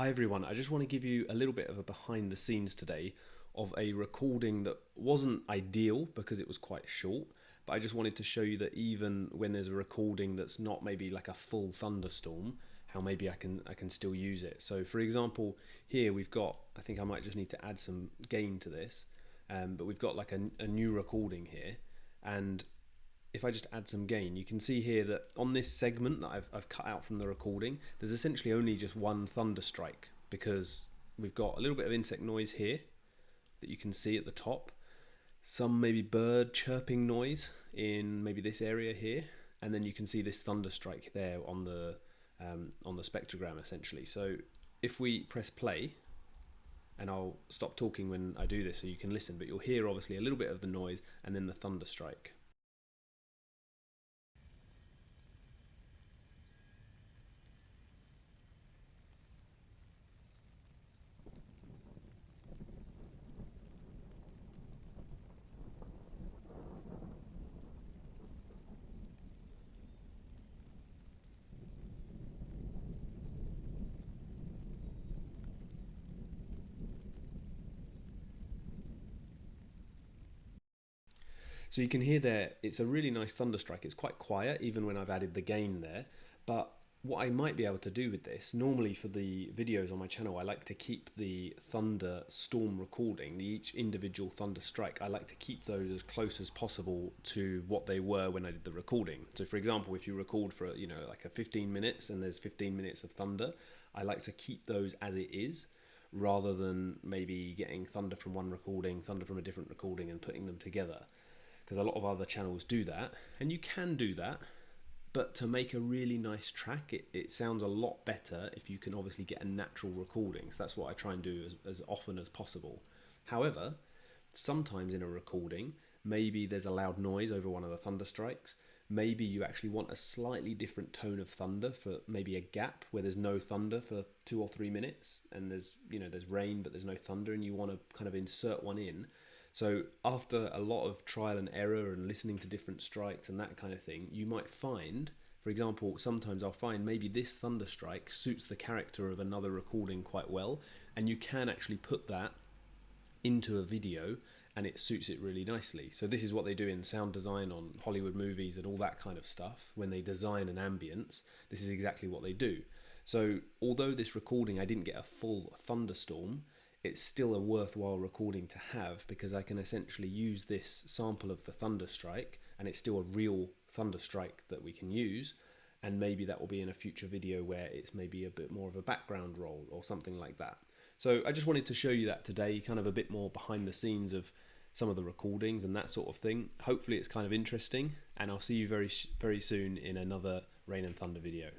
Hi everyone, I just want to give you a little bit of a behind the scenes today of a recording that wasn't ideal because it was quite short, but I just wanted to show you that even when there's a recording that's not maybe like a full thunderstorm, how maybe I can still use it. So for example, here we've got, I think I might just need to add some gain to this, but we've got like a new recording here, and if I just add some gain, you can see here that on this segment that I've cut out from the recording, there's essentially only just one thunder strike because we've got a little bit of insect noise here that you can see at the top, some maybe bird chirping noise in maybe this area here, and then you can see this thunder strike there on the spectrogram essentially. So if we press play, and I'll stop talking when I do this so you can listen, but you'll hear obviously a little bit of the noise and then the thunder strike. So you can hear there, it's a really nice thunder strike. It's quite quiet, even when I've added the gain there. But what I might be able to do with this, normally for the videos on my channel, I like to keep the thunder storm recording, each individual thunder strike, I like to keep those as close as possible to what they were when I did the recording. So for example, if you record for, like a 15 minutes and there's 15 minutes of thunder, I like to keep those as it is, rather than maybe getting thunder from one recording, thunder from a different recording and putting them together, because a lot of other channels do that, and you can do that, but to make a really nice track, it sounds a lot better if you can obviously get a natural recording. So that's what I try and do as often as possible. However, sometimes in a recording, maybe there's a loud noise over one of the thunder strikes. Maybe you actually want a slightly different tone of thunder for maybe a gap where there's no thunder for 2 or 3 minutes, and there's rain but there's no thunder, and you want to kind of insert one in. So after a lot of trial and error and listening to different strikes and that kind of thing, you might find, for example, sometimes I'll find maybe this thunder strike suits the character of another recording quite well, and you can actually put that into a video and it suits it really nicely. So this is what they do in sound design on Hollywood movies and all that kind of stuff. When they design an ambience, this is exactly what they do. So although this recording I didn't get a full thunderstorm, it's still a worthwhile recording to have, because I can essentially use this sample of the thunder strike and it's still a real thunder strike that we can use, and maybe that will be in a future video where it's maybe a bit more of a background role or something like that. So I just wanted to show you that today, kind of a bit more behind the scenes of some of the recordings and that sort of thing. Hopefully it's kind of interesting, and I'll see you very soon in another Rain and Thunder video.